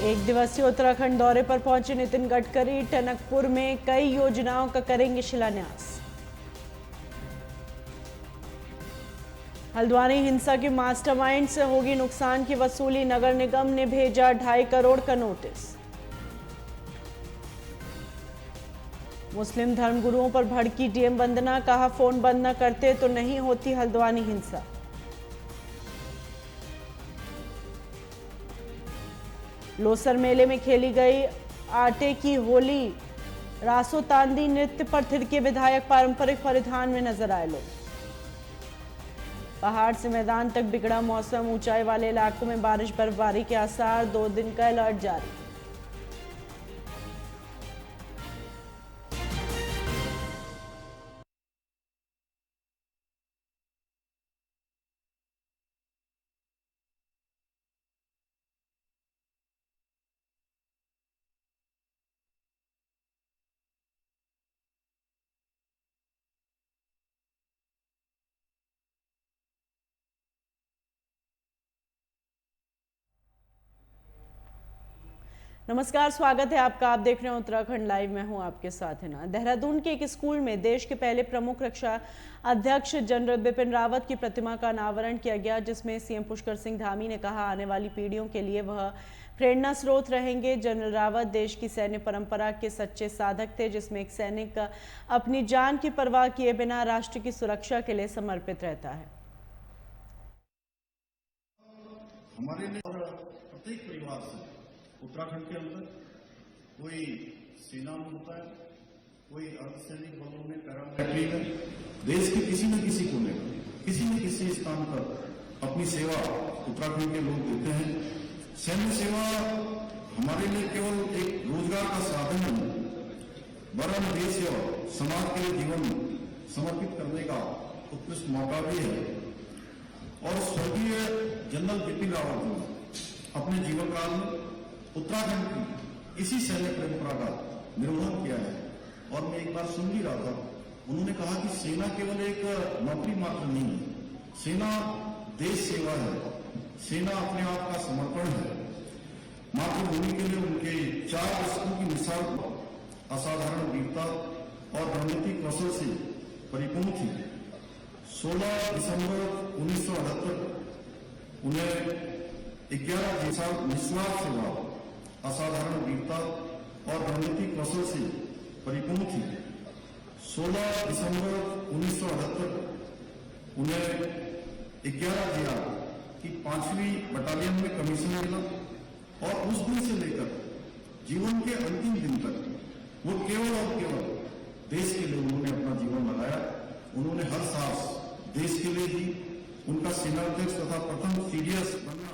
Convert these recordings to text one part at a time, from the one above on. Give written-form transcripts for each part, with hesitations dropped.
एक दिवसीय उत्तराखंड दौरे पर पहुंचे नितिन गडकरी। टनकपुर में कई योजनाओं का करेंगे शिलान्यास। हल्द्वानी हिंसा के मास्टरमाइंड से होगी नुकसान की वसूली। नगर निगम ने भेजा 2.5 करोड़ का नोटिस। मुस्लिम धर्मगुरुओं पर भड़की डीएम वंदना। कहा, फोन बंद न करते तो नहीं होती हल्द्वानी हिंसा। लोसर मेले में खेली गई आटे की होली। रासो तांदी नृत्य पर थिरके विधायक। पारंपरिक परिधान में नजर आए लोग। पहाड़ से मैदान तक बिगड़ा मौसम। ऊंचाई वाले इलाकों में बारिश बर्फबारी के आसार। 2 दिन का अलर्ट जारी। नमस्कार, स्वागत है आपका। आप देख रहे हैं उत्तराखंड लाइव। मैं हूं आपके साथ हिना। देहरादून के एक स्कूल में देश के पहले प्रमुख रक्षा अध्यक्ष जनरल बिपिन रावत की प्रतिमा का अनावरण किया गया, जिसमें सीएम पुष्कर सिंह धामी ने कहा, आने वाली पीढ़ियों के लिए वह प्रेरणा स्रोत रहेंगे। जनरल रावत देश की सैन्य परंपरा के सच्चे साधक थे, जिसमें एक सैनिक अपनी जान की परवाह किए बिना राष्ट्र की सुरक्षा के लिए समर्पित रहता है। हमारे लिए प्रत्येक परिवार से उत्तराखंड के अंदर कोई सेना में होता है, कोई अर्धसैनिक बलों में, पैरामिलिट्री में, देश के किसी न किसी कोने में, किसी न किसी स्थान पर अपनी सेवा उत्तराखंड के लोग देते हैं। सैन्य सेवा हमारे लिए केवल एक रोजगार का साधन नहीं, वरन देश और समाज के लिए जीवन समर्पित करने का उत्कृष्ट मौका भी है। और स्वर्गीय जनरल बिपिन रावत ने अपने जीवन काल में उत्तराखंड की इसी सैन्य परंपरा का निर्वहन किया है। और मैं एक बार सुन भी रहा था, उन्होंने कहा कि सेना केवल एक नौकरी मात्र नहीं है, सेना देश सेवा है, सेना अपने आप का समर्पण है। मातृभूमि के लिए उनके 4 दशकों की मिसाल असाधारण वीरता और रणनीतिक कौशल से परिपूर्ण थी। 16 दिसंबर 1978 उन्हें 11 साल निस्वार्थ सेवा, असाधारण वीरता और रणनीतिक कौशल से परिपूर्ण थी। 16 दिसंबर 1978 उन्हें 11 जिला की 5वीं बटालियन में कमीशन मिला। और उस दिन से लेकर जीवन के अंतिम दिन तक वो केवल और केवल देश के लिए उन्होंने अपना जीवन लगाया। उन्होंने हर सांस देश के लिए दी। उनका सेनाध्यक्ष तथा प्रथम सीडीएस बनना।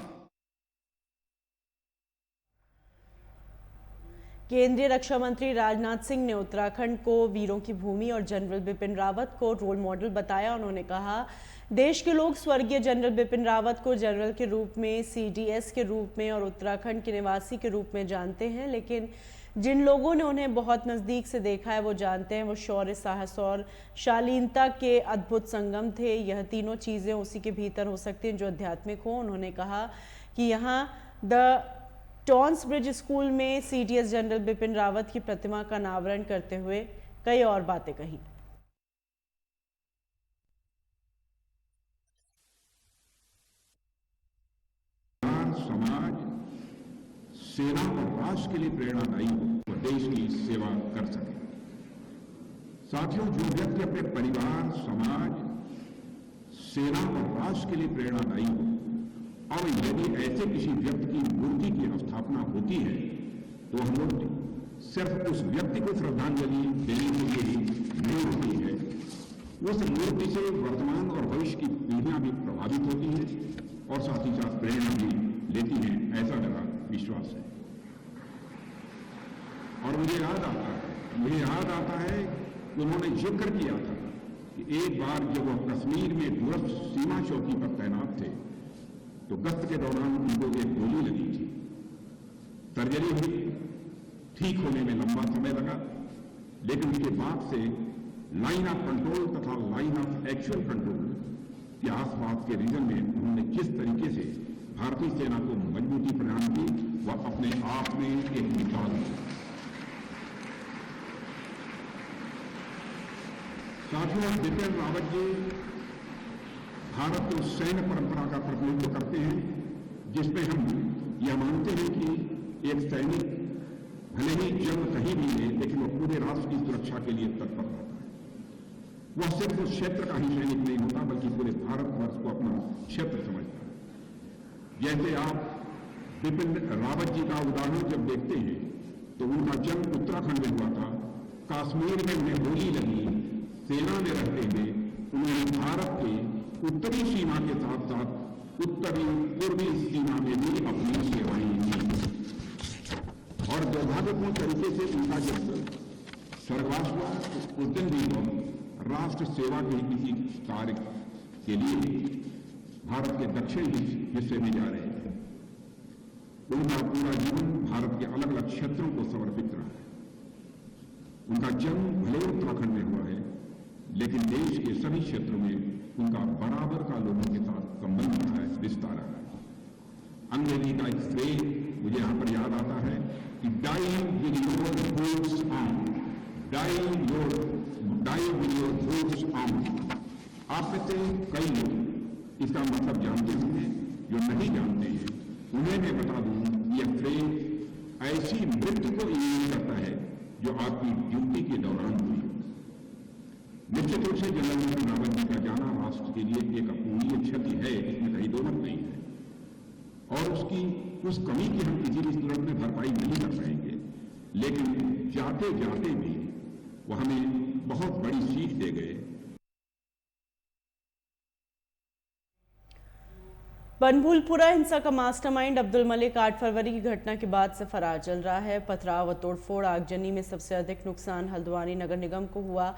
केंद्रीय रक्षा मंत्री राजनाथ सिंह ने उत्तराखंड को वीरों की भूमि और जनरल बिपिन रावत को रोल मॉडल बताया। उन्होंने कहा, देश के लोग स्वर्गीय जनरल बिपिन रावत को जनरल के रूप में, सीडीएस के रूप में और उत्तराखंड के निवासी के रूप में जानते हैं, लेकिन जिन लोगों ने उन्हें बहुत नज़दीक से देखा है वो जानते हैं वो शौर्य, साहस और शालीनता के अद्भुत संगम थे। यह तीनों चीज़ें उसी के भीतर हो सकती हैं जो आध्यात्मिक हो। उन्होंने कहा कि यहाँ द टॉन्स ब्रिज स्कूल में सीडीएस जनरल बिपिन रावत की प्रतिमा का अनावरण करते हुए कई और बातें कही। समाज, सेना और राष्ट्र के लिए प्रेरणादायी हो, देश की सेवा कर सके। साथियों, जो व्यक्ति अपने परिवार, समाज, सेना और राष्ट्र के लिए प्रेरणादायी हो, और यदि ऐसे किसी व्यक्ति की मूर्ति की स्थापना होती है तो हम लोग सिर्फ उस व्यक्ति को श्रद्धांजलि देने के लिए ही नहीं होती है, उस मूर्ति से वर्तमान और भविष्य की पीढ़ियां भी प्रभावित होती हैं और साथ ही साथ प्रेरणा भी लेती हैं, ऐसा मेरा विश्वास है। और मुझे याद आता है कि उन्होंने जिक्र किया था कि एक बार जब वह कश्मीर में दूरस्थ सीमा चौकी पर तैनात थे तो गश्त के दौरान उनको एक गोली लगी थी। सर्जरी हुई, ठीक होने में लंबा समय लगा, लेकिन उसके बाद से लाइन ऑफ कंट्रोल तथा लाइन ऑफ एक्चुअल कंट्रोल के आसपास के रीजन में उन्होंने किस तरीके से भारतीय सेना को मजबूती प्रदान की वह अपने आप में एक मिसाल है। साथियों, बिपिन रावत जी भारत की उस सैन्य परंपरा का प्रतिनिधित्व करते हैं जिसमें हम यह मानते हैं कि एक सैनिक भले ही जंग कहीं भी ले, लेकिन वह पूरे राष्ट्र की सुरक्षा के लिए तत्पर रहता है। वह सिर्फ उस क्षेत्र का ही सैनिक नहीं होता बल्कि पूरे भारतवर्ष को अपना क्षेत्र समझता है। जैसे आप बिपिन रावत जी का उदाहरण जब देखते हैं तो उनका जन्म उत्तराखंड में हुआ था। कश्मीर में उन्हें गोली लगी, सेना में रहते हुए उन्होंने भारत के उत्तरी सीमा के साथ साथ उत्तरी पूर्वी सीमा में भी अपनी सेवाएं दी और दुर्भाग्यपूर्ण तरीके से उनका जब स्वर्गवास हुआ तो उस दिन भी वह राष्ट्र सेवा के किसी कार्य के लिए भारत के दक्षिण हिस्से में जा रहे थे। उनका पूरा जीवन भारत के अलग अलग क्षेत्रों को समर्पित रहा है। उनका जन्म भले उत्तराखंड में हुआ है, लेकिन देश के सभी क्षेत्रों में उनका बराबर का लोगों के साथ संबंध रहा है, रिश्ता रहा है। अंग्रेजी का एक फ्रेज मुझे यहां पर याद आता है कि die with your woods arm, die with your woods arm. आप में से कई लोग इसका मतलब जानते होंगे, जो नहीं जानते हैं उन्हें मैं बता दूं यह फ्रेज ऐसी मृत्यु को इंगित करता है जो आपकी ड्यूटी के दौरान हुई। निश्चित रूप से जनरल बिपिन रावत जी का जाना राष्ट्र के लिए एक अपूरणीय क्षति है, इसमें कहीं दो मत नहीं है और उस कमी की हम किसी भी सूरत में भरपाई नहीं कर पाएंगे, लेकिन जाते जाते भी वो हमें बहुत बड़ी सीख दे गए। बनभूलपुरा हिंसा का मास्टरमाइंड अब्दुल मलिक 8 फरवरी की घटना के बाद से फरार चल रहा है। पथराव और तोड़फोड़ आगजनी में सबसे अधिक नुकसान हल्द्वानी नगर निगम को हुआ।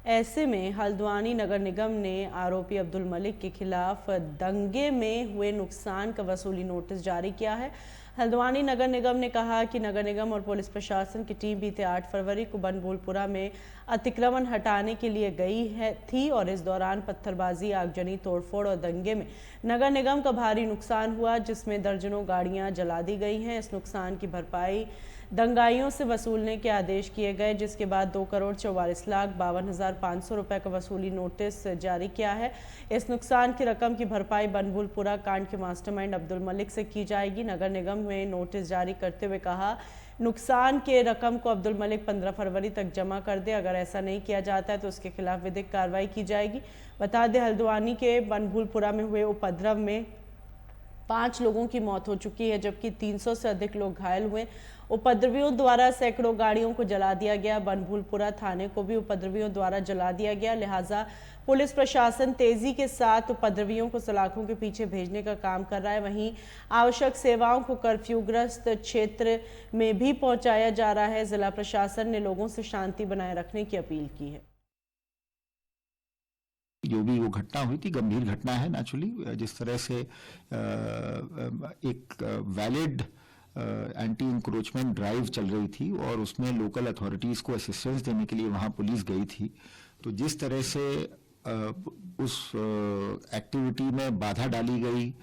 ऐसे में हल्द्वानी नगर निगम ने आरोपी अब्दुल मलिक के खिलाफ दंगे में हुए नुकसान का वसूली नोटिस जारी किया है। हल्द्वानी नगर निगम ने कहा कि नगर निगम और पुलिस प्रशासन की टीम बीते 8 फरवरी को बनभूलपुरा में अतिक्रमण हटाने के लिए गई थी और इस दौरान पत्थरबाजी, आगजनी, तोड़फोड़ और दंगे में नगर निगम का भारी नुकसान हुआ, जिसमें दर्जनों गाड़ियां जला दी गई हैं। इस नुकसान की भरपाई दंगाइयों से वसूलने के आदेश किए गए, जिसके बाद 2,44,52,500 रुपए का वसूली नोटिस जारी किया है। इस नुकसान की रकम की भरपाई बनभूलपुरा कांड के मास्टरमाइंड अब्दुल मलिक से की जाएगी। नगर निगम में नोटिस जारी करते हुए कहा, नुकसान के रकम को अब्दुल मलिक 15 फरवरी तक जमा कर दे। अगर ऐसा नहीं किया जाता है तो उसके खिलाफ विधिक कार्रवाई की जाएगी। बता दें, हल्द्वानी के बनभूलपुरा में हुए उपद्रव में 5 लोगों की मौत हो चुकी है, जबकि 300 से अधिक लोग घायल हुए। उपद्रवियों द्वारा सैकड़ों गाड़ियों को जला दिया गया। बनभूलपुरा थाने को भी उपद्रवियों द्वारा जला दिया गया, लिहाजा पुलिस प्रशासन तेजी के साथ उपद्रवियों को सलाखों के पीछे भेजने का काम कर रहा है। वहीं आवश्यक सेवाओं को कर्फ्यूग्रस्त क्षेत्र में भी पहुंचाया जा रहा है। जिला प्रशासन ने लोगों से शांति बनाए रखने की अपील की है। जो भी वो घटना हुई थी गंभीर घटना है नेचुरली। जिस तरह से एक वैलिड एंटी इंक्रोचमेंट ड्राइव चल रही थी और उसमें लोकल अथॉरिटीज़ को असिस्टेंस देने के लिए वहाँ पुलिस गई थी, तो जिस तरह से उस एक्टिविटी में बाधा डाली गई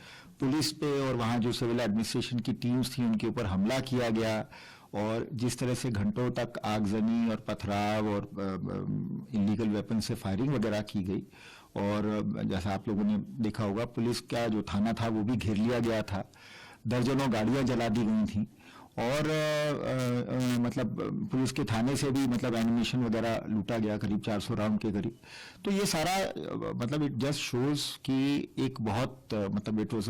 पुलिस पे और वहाँ जो सिविल एडमिनिस्ट्रेशन की टीम्स थी उनके ऊपर हमला किया गया और जिस तरह से घंटों तक आगजनी और पथराव और इलीगल वेपन से फायरिंग वगैरह की गई और जैसा आप लोगों ने देखा होगा पुलिस का जो थाना था वो भी घेर लिया गया था, दर्जनों गाड़ियां जला दी गई थी और मतलब पुलिस के थाने से भी मतलब एनिमेशन वगैरह लूटा गया करीब 400 राउंड के करीब। तो ये सारा मतलब इट जस्ट शोज कि एक बहुत मतलब इट वाज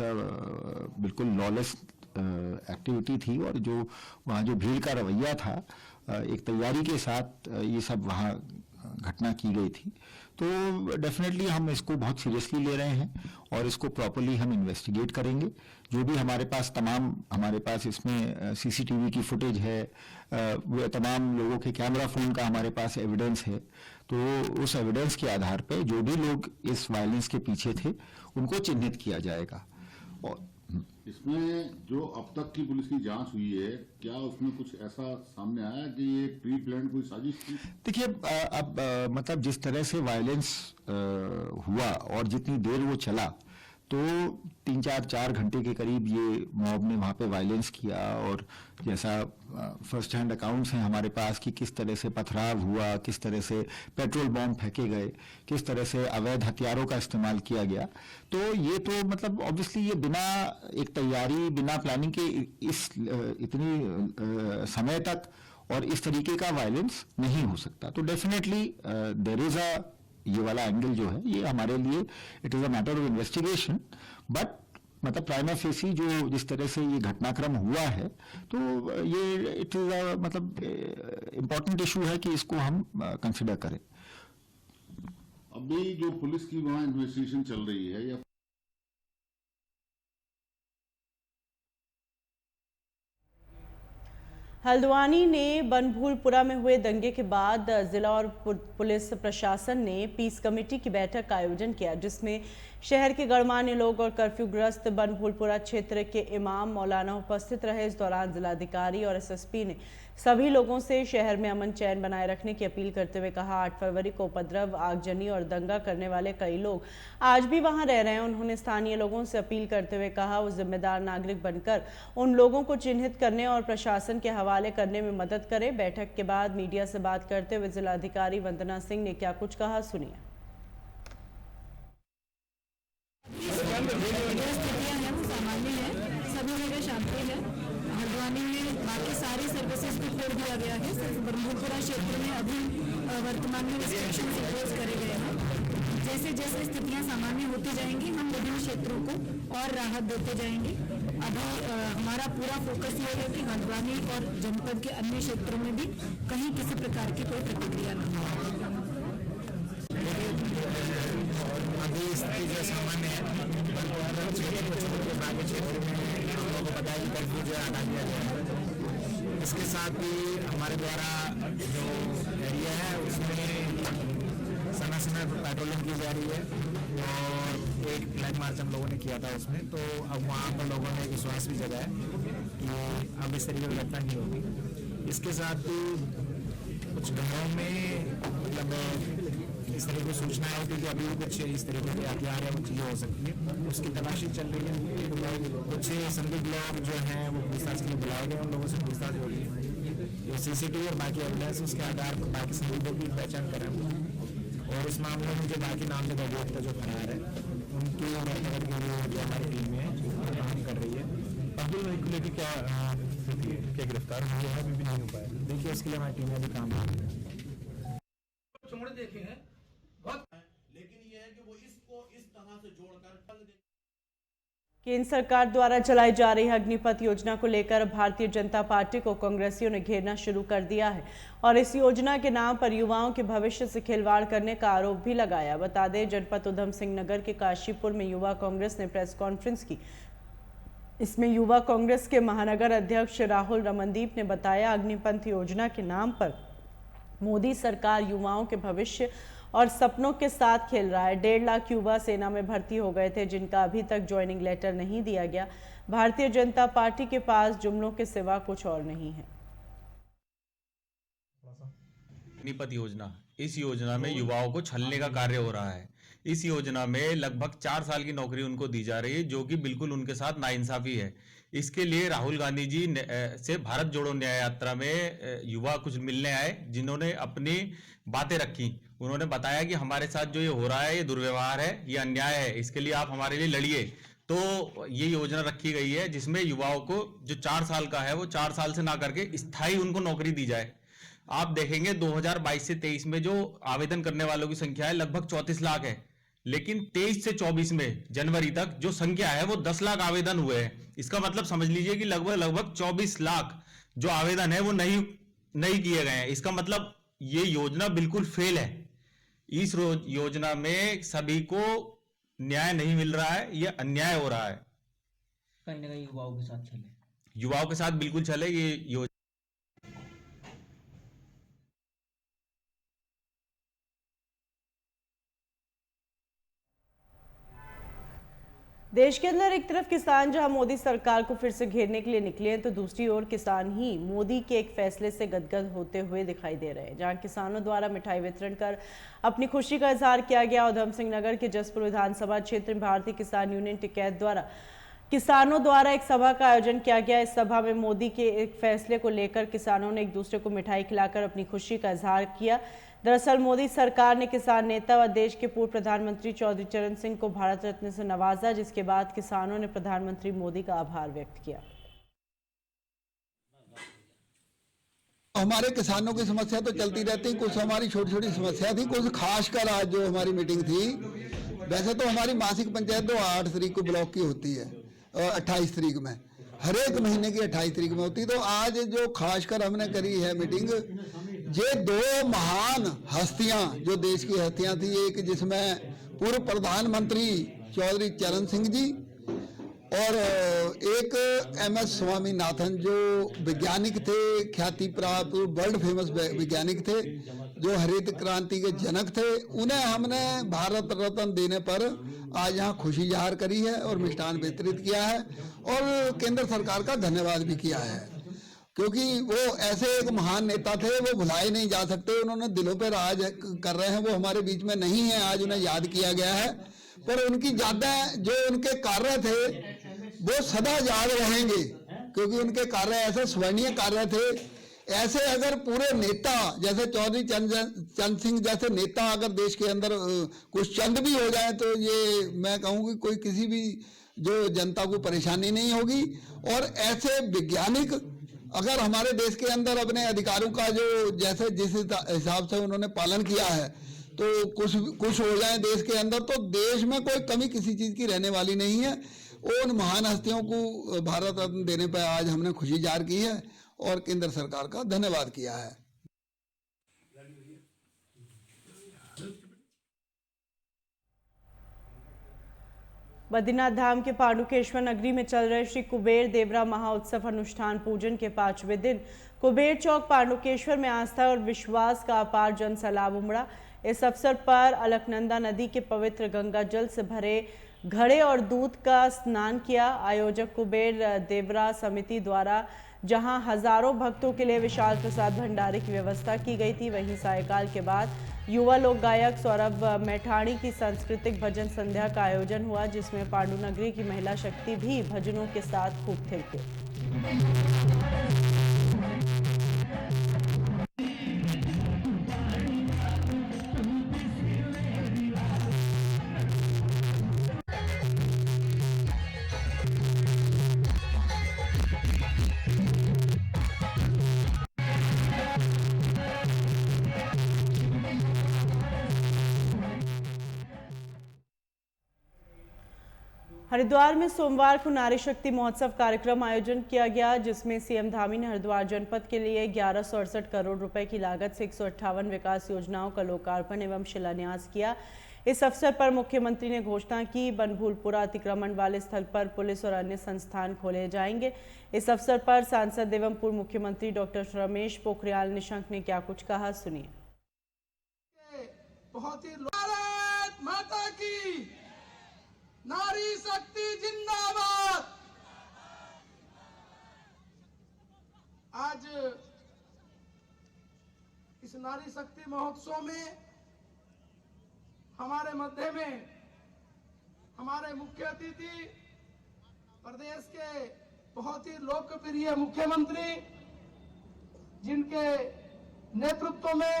बिल्कुल लॉलेस एक्टिविटी थी और जो वहाँ जो भीड़ का रवैया था एक तैयारी के साथ ये सब वहाँ घटना की गई थी। तो डेफिनेटली हम इसको बहुत सीरियसली ले रहे हैं और इसको प्रॉपर्ली हम इन्वेस्टिगेट करेंगे। जो भी हमारे पास इसमें सीसीटीवी की फुटेज है, तमाम लोगों के कैमरा फोन का हमारे पास एविडेंस है, तो उस एविडेंस के आधार पे जो भी लोग इस वायलेंस के पीछे थे उनको चिन्हित किया जाएगा। और इसमें जो अब तक की पुलिस की जांच हुई है, क्या उसमें कुछ ऐसा सामने आया कि ये प्री प्लान कोई साजिश थी? देखिए अब मतलब जिस तरह से वायलेंस हुआ और जितनी देर वो चला तो 3-4 घंटे के करीब ये मॉब ने वहाँ पे वायलेंस किया। और जैसा फर्स्ट हैंड अकाउंट्स हैं हमारे पास कि किस तरह से पथराव हुआ, किस तरह से पेट्रोल बॉम्ब फेंके गए, किस तरह से अवैध हथियारों का इस्तेमाल किया गया। तो ये तो मतलब ऑब्वियसली ये बिना एक तैयारी, बिना प्लानिंग के इस इतनी समय तक और इस तरीके का वायलेंस नहीं हो सकता। तो डेफिनेटली देयर इज अ, ये वाला एंगल जो है ये हमारे लिए it is a matter of investigation. But मतलब प्राइमा फेसी जो जिस तरह से ये घटनाक्रम हुआ है, तो ये इट इज अ मतलब इम्पोर्टेंट इशू है कि इसको हम कंसिडर करें। अभी जो पुलिस की वहां इन्वेस्टिगेशन चल रही है या हल्द्वानी ने बनभूलपुरा में हुए दंगे के बाद जिला और पुलिस प्रशासन ने पीस कमेटी की बैठक का आयोजन किया, जिसमें शहर के गणमान्य लोग और कर्फ्यूग्रस्त बनभूलपुरा क्षेत्र के इमाम मौलाना उपस्थित रहे। इस दौरान जिलाधिकारी और एसएसपी ने सभी लोगों से शहर में अमन चैन बनाए रखने की अपील करते हुए कहा, 8 फरवरी को उपद्रव, आगजनी और दंगा करने वाले कई लोग आज भी वहां रह रहे हैं। उन्होंने स्थानीय लोगों से अपील करते हुए कहा, वो जिम्मेदार नागरिक बनकर उन लोगों को चिन्हित करने और प्रशासन के हवाले करने में मदद करें। बैठक के बाद मीडिया से बात करते हुए जिलाधिकारी वंदना सिंह ने क्या कुछ कहा, सुनिए। स्थितियाँ हैं वो सामान्य है, सभी जगह शांति है। हल्द्वानी में बाकी सारी सर्विसेज को खोल दिया गया है, सिर्फ बनभूलपुरा क्षेत्र में अभी वर्तमान में रिस्ट्रिक्शन इम्पोज करे गए हैं। जैसे जैसे स्थितियाँ सामान्य होती जाएंगी हम विभिन्न क्षेत्रों को और राहत देते जाएंगे। अभी हमारा पूरा फोकस ये है कि हल्द्वानी और जनपद के अन्य क्षेत्रों में भी कहीं किसी प्रकार की कोई प्रतिक्रिया न हो। अभी स्थिति जो सामान्य है, क्षेत्र को छोड़ के बाकी क्षेत्र में हम लोगों को पता है कि कर्फ्यू जो हटा दिया गया है। इसके साथ ही हमारे द्वारा जो एरिया है उसमें समय समय पर पेट्रोलिंग की जा रही है और एक फ्लैग मार्च हम लोगों ने किया था उसमें। तो अब वहाँ पर लोगों ने विश्वास भी जगाया कि अब इस तरीके की घटना नहीं होगी। इसके साथ ही कुछ गाँवों में मतलब इस तरह की सूचना है कि अभी भी कुछ इस तरीके के हथियार है वो चीज़ें हो सकती है, उसकी तलाशी चल रही है। कुछ संदिग्ध लोग जो हैं वो पूछताछ के लिए बुलाए गए, उन लोगों से पूछताछ हो रही है। जो सीसीटीवी और बाकी एविडेंस उसके आधार पर बाकी संदिग्धों की पहचान करें और इस मामले में जो बाकी नामजद अभियुक्त जो फरार है उनकी मदद के लिए जो हमारी टीम है काम कर रही है। अब्दुल भाई को लेकर क्या गिरफ्तार हो गया है, अभी भी नहीं हो पाया? देखिए उसके लिए हमारी टीम अभी काम कर रही है। देखे हैं लेकिन यह है कि वो इसको इस तरह से जोड़कर केंद्र सरकार द्वारा चलाई जा रही अग्निपथ योजना को लेकर भारतीय जनता पार्टी को कांग्रेसियों ने घेरना शुरू कर दिया है और इस योजना के नाम पर युवाओं के भविष्य से खिलवाड़ करने का आरोप भी लगाया। बता दें, जनपद उधम सिंह नगर के काशीपुर में युवा कांग्रेस ने प्रेस कॉन्फ्रेंस की। इसमें युवा कांग्रेस के महानगर अध्यक्ष राहुल रमनदीप ने बताया, अग्निपथ योजना के नाम पर मोदी सरकार युवाओं के भविष्य और सपनों के साथ खेल रहा है। 1.5 लाख युवा सेना में भर्ती हो गए थे, जिनका अभी तक ज्वाइनिंग लेटर नहीं दिया गया। भारतीय जनता पार्टी के पास जुमलों के सिवा कुछ और नहीं है। अग्निपथ योजना, इस योजना में युवाओं को छलने का कार्य हो रहा है। इस योजना में लगभग 4 साल की नौकरी उनको दी जा रही है, जो कि बिल्कुल उनके साथ नाइंसाफी है। इसके लिए राहुल गांधी जी से भारत जोड़ो न्याय यात्रा में युवा कुछ मिलने आए, जिन्होंने अपनी बातें रखी। उन्होंने बताया कि हमारे साथ जो ये हो रहा है ये दुर्व्यवहार है, ये अन्याय है, इसके लिए आप हमारे लिए लड़िए। तो ये योजना रखी गई है जिसमें युवाओं को जो 4 साल का है वो 4 साल से ना करके स्थायी उनको नौकरी दी जाए। आप देखेंगे 2022 से 23 में जो आवेदन करने वालों की संख्या है लगभग 34 लाख है, लेकिन 23 से 24 में जनवरी तक जो संख्या है वो 10 लाख आवेदन हुए हैं। इसका मतलब समझ लीजिए कि लगभग 24 लाख जो आवेदन है वो नहीं किए गए हैं। इसका मतलब ये योजना बिल्कुल फेल है। इस योजना में सभी को न्याय नहीं मिल रहा है, ये अन्याय हो रहा है। कहीं ना कहीं युवाओं के साथ चले, युवाओं के साथ बिल्कुल चले ये योजना। देश के अंदर एक तरफ किसान जहां मोदी सरकार को फिर से घेरने के लिए निकले हैं, तो दूसरी ओर किसान ही मोदी के एक फैसले से गदगद होते हुए दिखाई दे रहे हैं। जहां किसानों द्वारा मिठाई वितरण कर अपनी खुशी का इजहार किया गया। उधम सिंह नगर के जसपुर विधानसभा क्षेत्र में भारतीय किसान यूनियन टिकैत द्वारा किसानों द्वारा एक सभा का आयोजन किया गया। इस सभा में मोदी के एक फैसले को लेकर किसानों ने एक दूसरे को मिठाई खिलाकर अपनी खुशी का इजहार किया। दरअसल मोदी सरकार ने किसान नेता व देश के पूर्व प्रधानमंत्री चौधरी चरण सिंह को भारत रत्न से नवाजा, जिसके बाद किसानों ने प्रधानमंत्री मोदी का आभार व्यक्त किया। हमारे किसानों की समस्या तो चलती रहती, कुछ हमारी छोटी छोटी समस्या थी, कुछ खासकर आज जो हमारी मीटिंग थी, वैसे तो हमारी मासिक पंचायत तो 8 तारीख को ब्लॉक की होती है, 28 तारीख में, हर एक महीने की 28 तारीख में होती। तो आज जो खासकर हमने करी है मीटिंग, ये 2 महान हस्तियां जो देश की हस्तियां थी, एक जिसमें पूर्व प्रधानमंत्री चौधरी चरण सिंह जी और एक MS स्वामीनाथन जो वैज्ञानिक थे, ख्याति प्राप्त वर्ल्ड फेमस वैज्ञानिक थे, जो हरित क्रांति के जनक थे। उन्हें हमने भारत रत्न देने पर आज यहाँ खुशी जाहिर करी है और मिष्ठान वितरित किया है और केंद्र सरकार का धन्यवाद भी किया है, क्योंकि वो ऐसे एक महान नेता थे, वो भुलाए नहीं जा सकते। उन्होंने दिलों पर राज कर रहे हैं, वो हमारे बीच में नहीं है, आज उन्हें याद किया गया है, पर उनकी यादें जो उनके कार्य थे वो सदा याद रहेंगे, क्योंकि उनके कार्य ऐसे स्वर्णीय कार्य थे। ऐसे अगर पूरे नेता जैसे चौधरी चरण सिंह जैसे नेता अगर देश के अंदर कुछ चंद भी हो जाए, तो ये मैं कहूँगी कोई किसी भी जो जनता को परेशानी नहीं होगी। और ऐसे वैज्ञानिक अगर हमारे देश के अंदर अपने अधिकारों का जो जैसे जिस हिसाब से उन्होंने पालन किया है, तो कुछ हो जाए देश के अंदर, तो देश में कोई कमी किसी चीज की रहने वाली नहीं है। उन महान हस्तियों को भारत रत्न देने पर आज हमने खुशी जाहिर की है और केंद्र सरकार का धन्यवाद किया है। बद्रीनाथ धाम के पांडुकेश्वर नगरी में चल रहे श्री कुबेर देवरा महाउत्सव अनुष्ठान पूजन के 5वें दिन कुबेर चौक पांडुकेश्वर में आस्था और विश्वास का अपार जन सैलाब उमड़ा। इस अवसर पर अलकनंदा नदी के पवित्र गंगा जल से भरे घड़े और दूध का स्नान किया। आयोजक कुबेर देवरा समिति द्वारा जहां हजारों भक्तों के लिए विशाल प्रसाद भंडारे की व्यवस्था की गई थी, वहीं सायकाल के बाद युवा लोक गायक सौरभ मैठाणी की सांस्कृतिक भजन संध्या का आयोजन हुआ, जिसमें पांडुनगरी की महिला शक्ति भी भजनों के साथ खूब थिरके। हरिद्वार में सोमवार को नारी शक्ति महोत्सव कार्यक्रम आयोजन किया गया, जिसमें सीएम धामी ने हरिद्वार जनपद के लिए 1168 करोड़ रुपए की लागत से 158 विकास योजनाओं का लोकार्पण एवं शिलान्यास किया। इस अवसर पर मुख्यमंत्री ने घोषणा की, बनभूलपुरा अतिक्रमण वाले स्थल पर पुलिस और अन्य संस्थान खोले जाएंगे। इस अवसर पर सांसद एवं पूर्व मुख्यमंत्री डॉक्टर रमेश पोखरियाल निशंक ने क्या कुछ कहा, सुनिए। बहुत ही भारत माता की नारी शक्ति जिंदाबाद। आज इस नारी शक्ति महोत्सव में हमारे मध्य में हमारे मुख्य अतिथि प्रदेश के बहुत ही लोकप्रिय मुख्यमंत्री, जिनके नेतृत्व में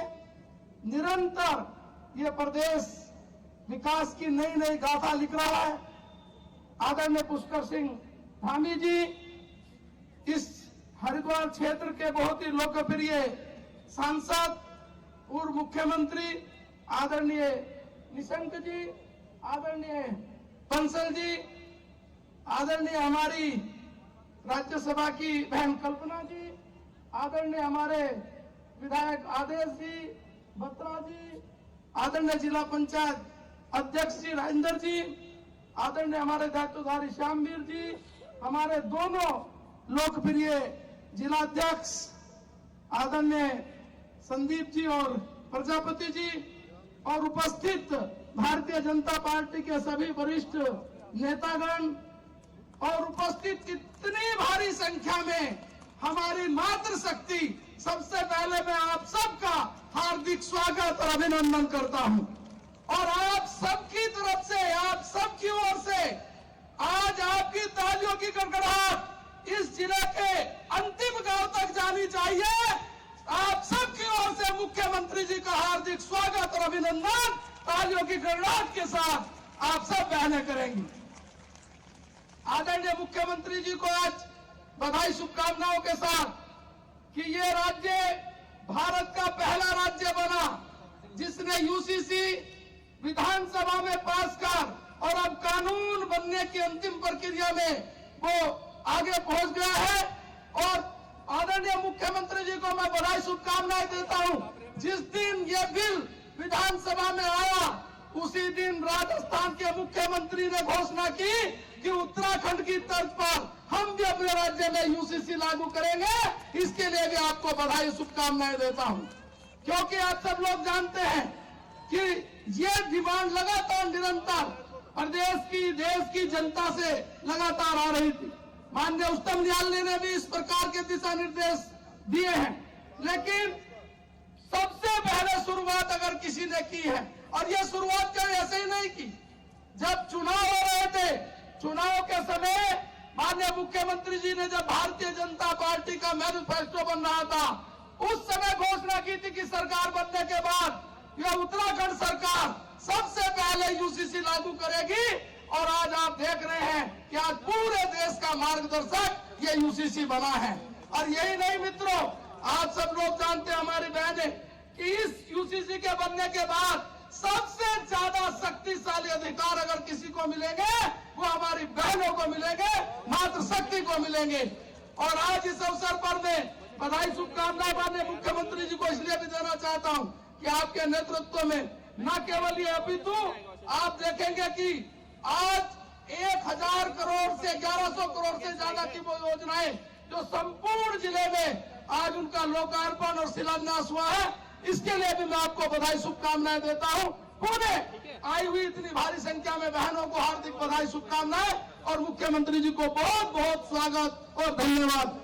निरंतर ये प्रदेश विकास की नई नई गाथा लिख रहा है, आदरणीय पुष्कर सिंह धामी जी इस हरिद्वार क्षेत्र के बहुत ही लोकप्रिय सांसद, पूर्व मुख्यमंत्री आदरणीय निशंक जी, आदरणीय बंसल जी, आदरणीय हमारी राज्यसभा की बहन कल्पना जी, आदरणीय हमारे विधायक आदेश जी, बत्रा जी, आदरणीय जिला पंचायत अध्यक्ष जी राजेंद्र जी, आदरणीय हमारे दायित्वधारी श्यामवीर जी, हमारे दोनों लोकप्रिय जिलाध्यक्ष आदरणीय संदीप जी और प्रजापति जी, और उपस्थित भारतीय जनता पार्टी के सभी वरिष्ठ नेतागण और उपस्थित इतनी भारी संख्या में हमारी मातृशक्ति, सबसे पहले मैं आप सबका हार्दिक स्वागत और अभिनंदन करता हूं। और आप सबकी तरफ से, आप सबकी ओर से आज आपकी तालियों की गड़गड़ाहट इस जिले के अंतिम गांव तक जानी चाहिए। आप सबकी ओर से मुख्यमंत्री जी का हार्दिक स्वागत और अभिनंदन तालियों की गड़गड़ाहट के साथ आप सब बहनें करेंगी। आदरणीय मुख्यमंत्री जी को आज बधाई शुभकामनाओं के साथ कि ये राज्य भारत का पहला राज्य बना जिसने यूसीसी विधानसभा में पास कर और अब कानून बनने की अंतिम प्रक्रिया में वो आगे पहुंच गया है। और आदरणीय मुख्यमंत्री जी को मैं बधाई शुभकामनाएं देता हूं। जिस दिन ये बिल विधानसभा में आया उसी दिन राजस्थान के मुख्यमंत्री ने घोषणा की कि उत्तराखंड की तर्ज पर हम भी अपने राज्य में यूसीसी लागू करेंगे। इसके लिए भी आपको बधाई शुभकामनाएं देता हूं, क्योंकि आप सब लोग जानते हैं कि ये डिमांड लगातार निरंतर प्रदेश की, देश की जनता से लगातार आ रही थी। माननीय उच्चतम न्यायालय ने भी इस प्रकार के दिशा निर्देश दिए हैं, लेकिन सबसे पहले शुरुआत अगर किसी ने की है, और ये शुरुआत कभी ऐसे ही नहीं की, जब चुनाव हो रहे थे, चुनाव के समय माननीय मुख्यमंत्री जी ने जब भारतीय जनता पार्टी का मैनिफेस्टो बन रहा था, उस समय घोषणा की थी कि सरकार बनने के बाद यह उत्तराखंड सरकार सबसे पहले यूसीसी लागू करेगी। और आज आप देख रहे हैं कि आज पूरे देश का मार्गदर्शक ये यूसीसी बना है। और यही नहीं मित्रों, आप सब लोग जानते हैं हमारी बहनें कि इस यूसीसी के बनने के बाद सबसे ज्यादा शक्तिशाली अधिकार अगर किसी को मिलेंगे वो हमारी बहनों को मिलेंगे, मातृशक्ति को मिलेंगे। और आज इस अवसर पर मैं बधाई शुभकामनाएं माननीय मुख्यमंत्री जी को इसलिए भी देना चाहता हूं कि आपके नेतृत्व में न केवल ये अपितु आप देखेंगे कि आज 1000 करोड़ से 1100 करोड़ से ज्यादा की वो योजनाएं जो संपूर्ण जिले में आज उनका लोकार्पण और शिलान्यास हुआ है, इसके लिए भी मैं आपको बधाई शुभकामनाएं देता हूं। पुणे आई हुई इतनी भारी संख्या में बहनों को हार्दिक बधाई शुभकामनाएं और मुख्यमंत्री जी को बहुत बहुत स्वागत और धन्यवाद।